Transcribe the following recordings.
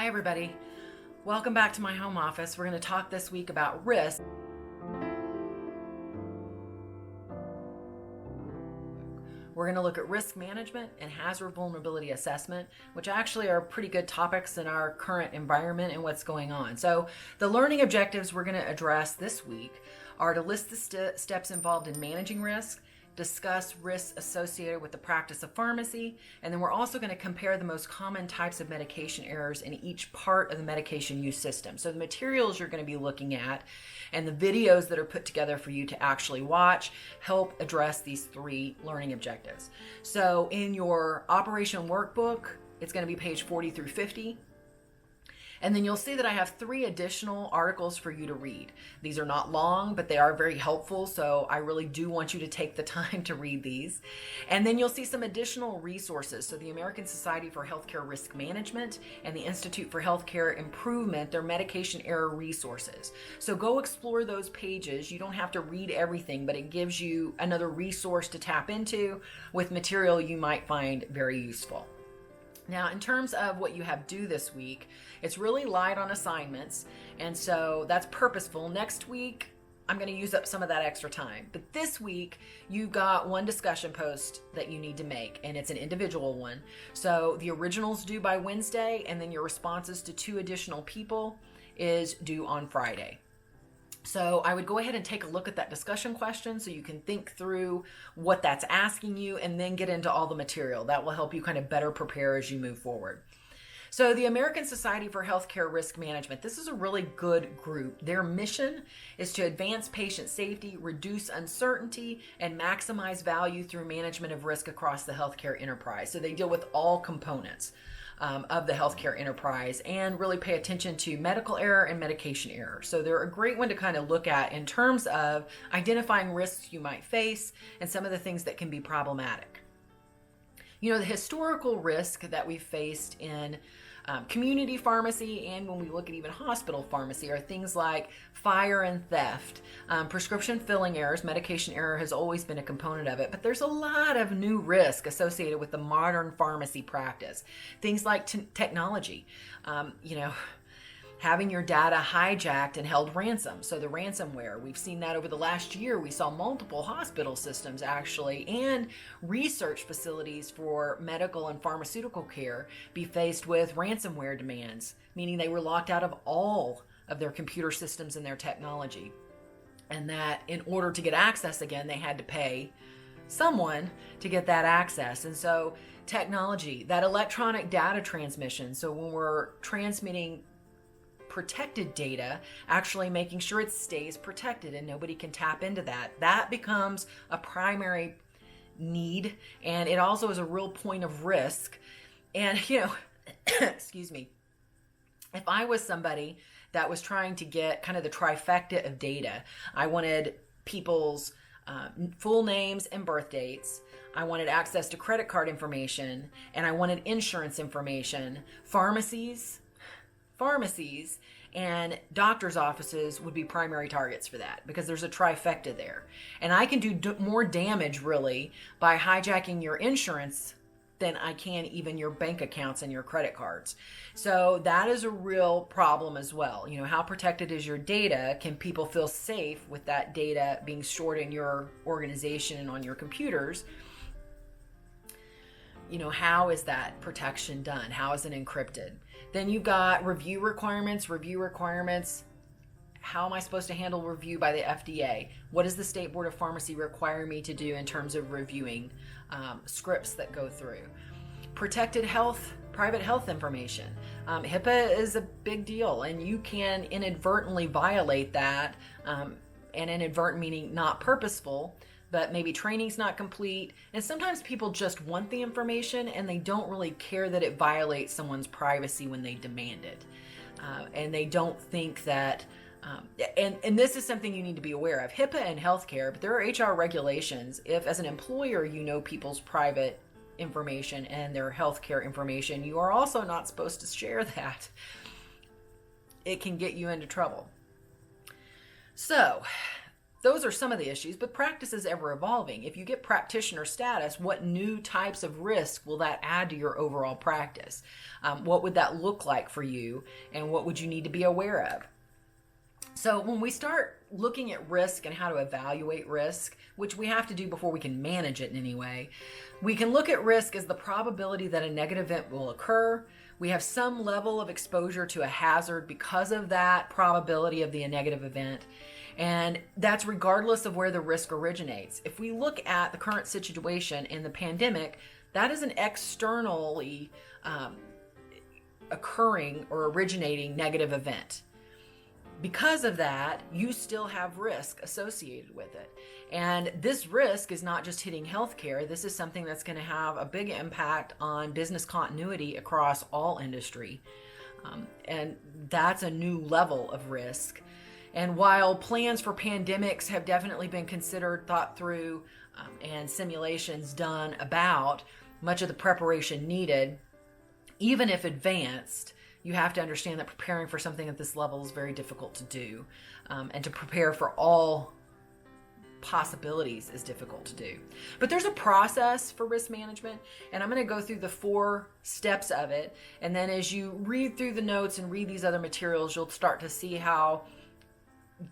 Hi everybody, welcome back to my home office. We're going to talk this week about risk. We're going to look at risk management and hazard vulnerability assessment, which actually are pretty good topics in our current environment and what's going on. So the learning objectives we're going to address this week are to list the steps involved in managing risk, discuss risks associated with the practice of pharmacy, and then we're also going to compare the most common types of medication errors in each part of the medication use system. So the materials you're going to be looking at and the videos that are put together for you to actually watch help address these three learning objectives. So in your operation workbook, it's going to be page 40 through 50. And then you'll see that I have 3 additional articles for you to read. These are not long, but they are very helpful, so I really do want you to take the time to read these. And then you'll see some additional resources. So the American Society for Healthcare Risk Management and the Institute for Healthcare Improvement, they're medication error resources. So go explore those pages. You don't have to read everything, but it gives you another resource to tap into with material you might find very useful. Now, in terms of what you have due this week, it's really light on assignments, and so that's purposeful. Next week, I'm going to use up some of that extra time. But this week, you've got one discussion post that you need to make, and it's an individual one. So the original's due by Wednesday, and then your responses to 2 additional people is due on Friday. So I would go ahead and take a look at that discussion question so you can think through what that's asking you and then get into all the material. That will help you kind of better prepare as you move forward. So the American Society for Healthcare Risk Management, this is a really good group. Their mission is to advance patient safety, reduce uncertainty, and maximize value through management of risk across the healthcare enterprise. So they deal with all components of the healthcare enterprise and really pay attention to medical error and medication error. So they're a great one to kind of look at in terms of identifying risks you might face and some of the things that can be problematic. You know, the historical risk that we faced in community pharmacy and when we look at even hospital pharmacy are things like fire and theft, prescription filling errors. Medication error has always been a component of it, but there's a lot of new risk associated with the modern pharmacy practice. Things like technology, having your data hijacked and held ransom. So the ransomware, we've seen that over the last year. We saw multiple hospital systems actually and research facilities for medical and pharmaceutical care be faced with ransomware demands, meaning they were locked out of all of their computer systems and their technology. And that in order to get access again, they had to pay someone to get that access. And so technology, that electronic data transmission. So when we're transmitting protected data, actually making sure it stays protected and nobody can tap into that becomes a primary need, and it also is a real point of risk. And excuse me, if I was somebody that was trying to get kind of the trifecta of data, I wanted people's full names and birth dates, I wanted access to credit card information, and I wanted insurance information. Pharmacies and doctor's offices would be primary targets for that because there's a trifecta there. And I can do more damage really by hijacking your insurance than I can even your bank accounts and your credit cards. So that is a real problem as well. You know, how protected is your data? Can people feel safe with that data being stored in your organization and on your computers? You know, how is that protection done? How is it encrypted? Then you've got review requirements. How am I supposed to handle review by the FDA? What does the State Board of Pharmacy require me to do in terms of reviewing scripts that go through? Protected health, private health information. HIPAA is a big deal, and you can inadvertently violate that, and inadvertent meaning not purposeful, but maybe training's not complete. And sometimes people just want the information and they don't really care that it violates someone's privacy when they demand it. And they don't think that, and this is something you need to be aware of. HIPAA and healthcare, but there are HR regulations. If as an employer you know people's private information and their healthcare information, you are also not supposed to share that. It can get you into trouble. So those are some of the issues, but practice is ever evolving. If you get practitioner status, what new types of risk will that add to your overall practice? What would that look like for you, and what would you need to be aware of? So when we start looking at risk and how to evaluate risk, which we have to do before we can manage it in any way, we can look at risk as the probability that a negative event will occur. We have some level of exposure to a hazard because of that probability of the negative event. And that's regardless of where the risk originates. If we look at the current situation in the pandemic, that is an externally occurring or originating negative event. Because of that, you still have risk associated with it. And this risk is not just hitting healthcare. This is something that's going to have a big impact on business continuity across all industry. And that's a new level of risk. And while plans for pandemics have definitely been considered, thought through, and simulations done about much of the preparation needed, even if advanced, you have to understand that preparing for something at this level is very difficult to do. And to prepare for all possibilities is difficult to do. But there's a process for risk management, and I'm going to go through the 4 steps of it. And then as you read through the notes and read these other materials, you'll start to see how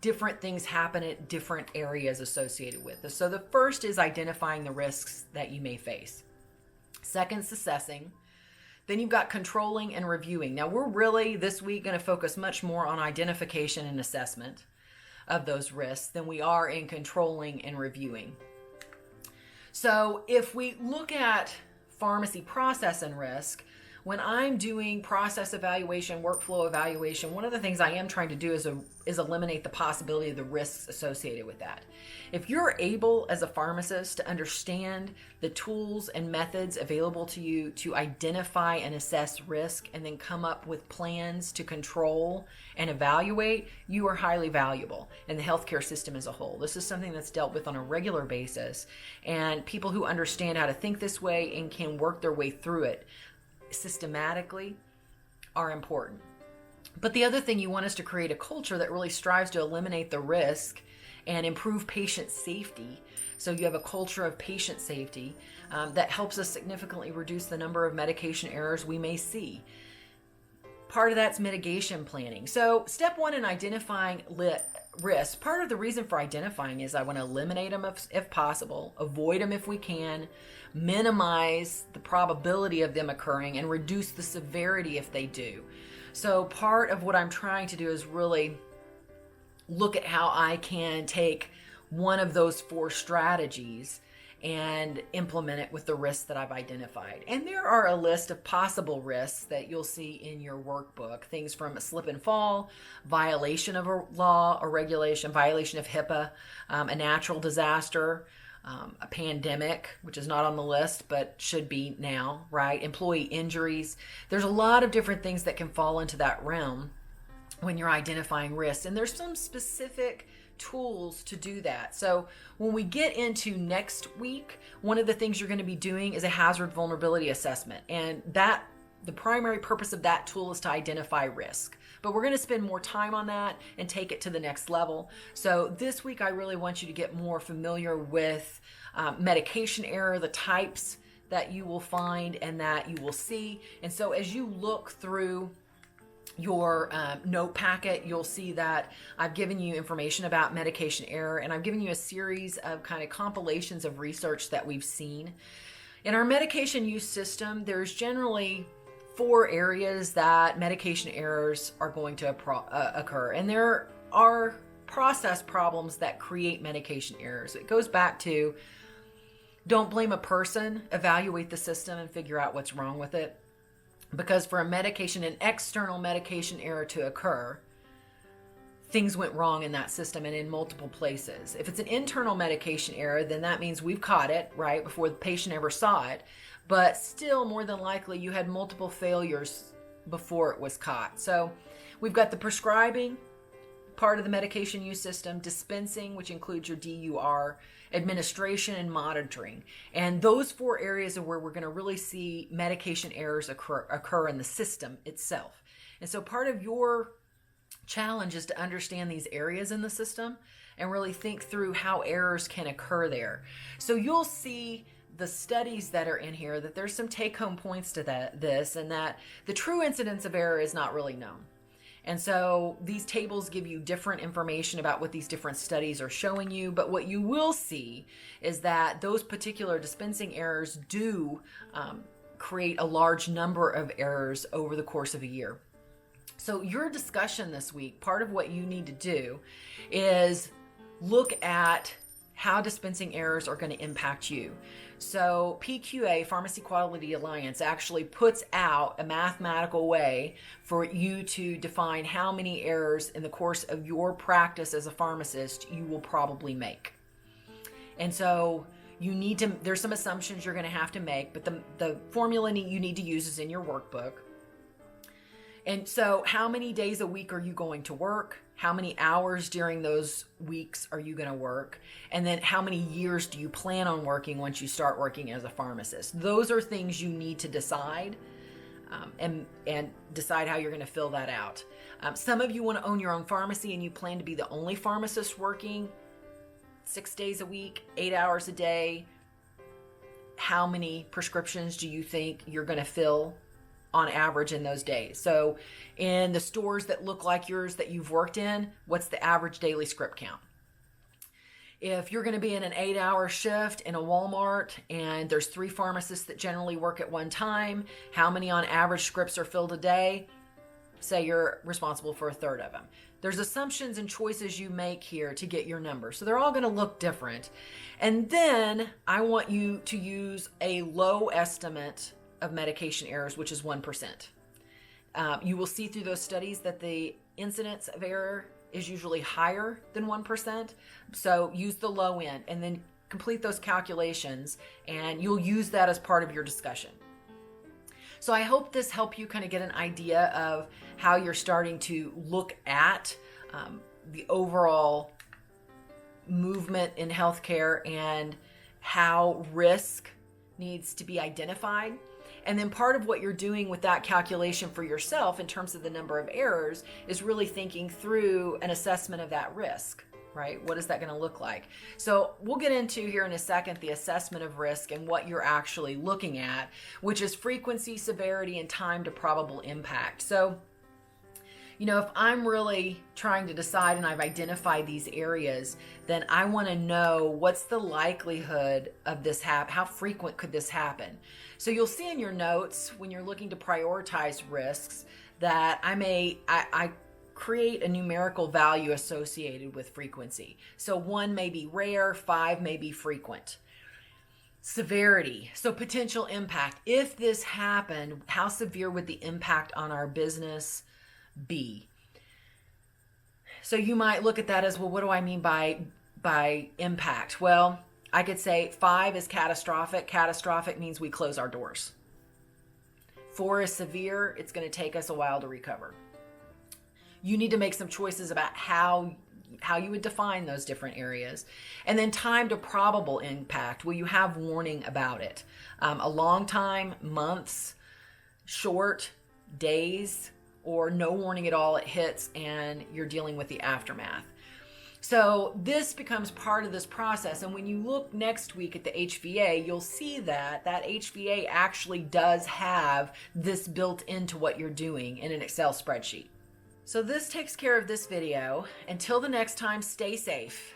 different things happen at different areas associated with this. So the first is identifying the risks that you may face. Second's assessing. Then you've got controlling and reviewing. Now we're really this week going to focus much more on identification and assessment of those risks than we are in controlling and reviewing. So if we look at pharmacy process and risk, when I'm doing process evaluation, workflow evaluation, one of the things I am trying to do is eliminate the possibility of the risks associated with that. If you're able as a pharmacist to understand the tools and methods available to you to identify and assess risk and then come up with plans to control and evaluate, you are highly valuable in the healthcare system as a whole. This is something that's dealt with on a regular basis, and people who understand how to think this way and can work their way through it systematically are important. But the other thing you want is to create a culture that really strives to eliminate the risk and improve patient safety. So you have a culture of patient safety that helps us significantly reduce the number of medication errors we may see. Part of that's mitigation planning. So step 1 in identifying risks, part of the reason for identifying is I want to eliminate them if possible, avoid them if we can, minimize the probability of them occurring, and reduce the severity if they do. So part of what I'm trying to do is really look at how I can take one of those 4 strategies and implement it with the risks that I've identified. And there are a list of possible risks that you'll see in your workbook. Things from a slip and fall, violation of a law or regulation, violation of HIPAA, a natural disaster, a pandemic, which is not on the list but should be now, right? Employee injuries. There's a lot of different things that can fall into that realm when you're identifying risks. And there's some specific tools to do that. So when we get into next week, one of the things you're going to be doing is a hazard vulnerability assessment. And that the primary purpose of that tool is to identify risk. But we're going to spend more time on that and take it to the next level. So this week, I really want you to get more familiar with medication error, the types that you will find and that you will see. And so as you look through your note packet, you'll see that I've given you information about medication error, and I've given you a series of kind of compilations of research that we've seen. In our medication use system, there's generally 4 areas that medication errors are going to occur, and there are process problems that create medication errors. It goes back to don't blame a person, evaluate the system and figure out what's wrong with it. Because for a medication, an external medication error to occur, things went wrong in that system and in multiple places. If it's an internal medication error, then that means we've caught it, right, before the patient ever saw it. But still, more than likely, you had multiple failures before it was caught. So we've got the prescribing part of the medication use system, dispensing, which includes your DUR, administration, and monitoring. And those 4 areas are where we're going to really see medication errors occur in the system itself. And so part of your challenge is to understand these areas in the system and really think through how errors can occur there. So you'll see the studies that are in here that there's some take-home points to this, and that the true incidence of error is not really known. And so these tables give you different information about what these different studies are showing you, but what you will see is that those particular dispensing errors do create a large number of errors over the course of a year. So your discussion this week, part of what you need to do is look at how dispensing errors are going to impact you. So PQA, Pharmacy Quality Alliance, actually puts out a mathematical way for you to define how many errors in the course of your practice as a pharmacist you will probably make. And so you need to, there's some assumptions you're going to have to make, but the formula you need to use is in your workbook. And so how many days a week are you going to work? How many hours during those weeks are you going to work? And then how many years do you plan on working once you start working as a pharmacist? Those are things you need to decide and decide how you're going to fill that out. Some of you want to own your own pharmacy and you plan to be the only pharmacist working 6 days a week, 8 hours a day. How many prescriptions do you think you're going to fill on average in those days? So in the stores that look like yours that you've worked in, what's the average daily script count? If you're going to be in an 8-hour shift in a Walmart and there's 3 pharmacists that generally work at one time, how many on average scripts are filled a day? Say you're responsible for a third of them. There's assumptions and choices you make here to get your number. So they're all going to look different. And then I want you to use a low estimate of medication errors, which is 1%. You will see through those studies that the incidence of error is usually higher than 1%. So use the low end and then complete those calculations, and you'll use that as part of your discussion. So I hope this helped you kind of get an idea of how you're starting to look at the overall movement in healthcare and how risk needs to be identified. And then part of what you're doing with that calculation for yourself in terms of the number of errors is really thinking through an assessment of that risk, right? What is that going to look like? So we'll get into here in a second the assessment of risk and what you're actually looking at, which is frequency, severity, and time to probable impact. So, you know, if I'm really trying to decide and I've identified these areas, then I want to know what's the likelihood of this happen. How frequent could this happen? So you'll see in your notes when you're looking to prioritize risks that I create a numerical value associated with frequency. So 1 may be rare, 5 may be frequent. Severity, so potential impact. If this happened, how severe would the impact on our business be? So you might look at that as, well, what do I mean by impact? Well, I could say 5 is catastrophic. Catastrophic means we close our doors. 4 is severe. It's going to take us a while to recover. You need to make some choices about how you would define those different areas. And then time to probable impact. Will you have warning about it? A long time, months, short, days, or no warning at all, it hits and you're dealing with the aftermath. So this becomes part of this process. And when you look next week at the HVA, you'll see that HVA actually does have this built into what you're doing in an Excel spreadsheet. So this takes care of this video. Until the next time, stay safe.